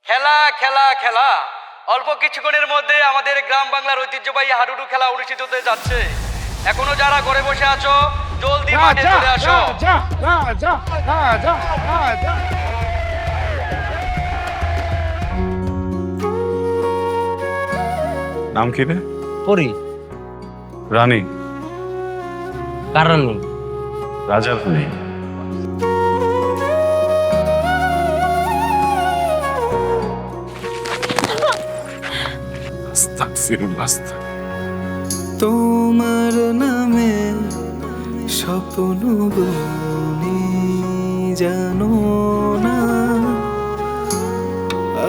খেলা খেলা খেলা অল্প কিছুক্ষণের মধ্যে আমাদের গ্রাম বাংলার ঐতিহ্যবাহী হাডুডু খেলা অনুষ্ঠিত হতে যাচ্ছে। এখনো যারা ঘরে বসে আছো জলদি মাঠে চলে আসো। নাম কি রে? পরি রানী। কারণ নেই। রাজার রানী। তোমার নামে স্বপ্ন বুনি জানো না,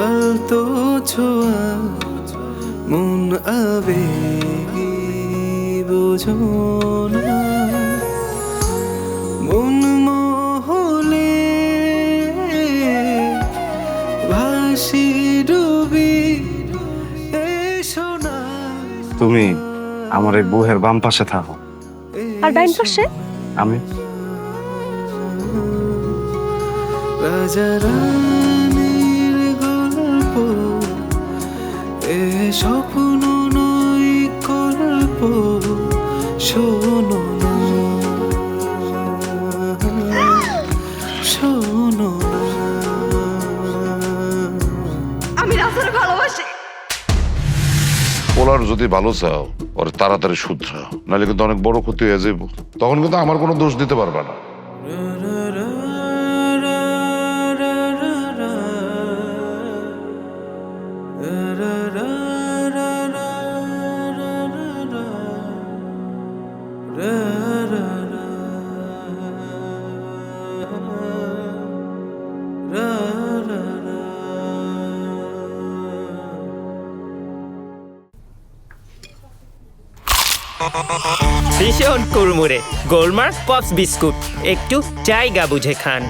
আলতো ছোঁয়া মন আবেগে বোঝো না, মন মহলে ভাসি ডুবি এসো না। তুমি আমার এই বুহের বাম পাশে থাকো। আর ডাইন পাশে আমি। রাজা রানীর গল্প এ স্বপ্ন নয় গল্প, শোনো না শোনো না। আমি রাজার ভালোবাসি। ওলার যদি ভালো চাও ওর তাড়াতাড়ি শুধরাও, নাহলে কিন্তু অনেক বড় ক্ষতি হয়ে যাবো। তখন কিন্তু আমার কোনো দোষ দিতে পারবে না। ভীষণ কুড়মুড়ে গোলমার্ক পপস বিস্কুট, একটু জায়গা বুঝে খান।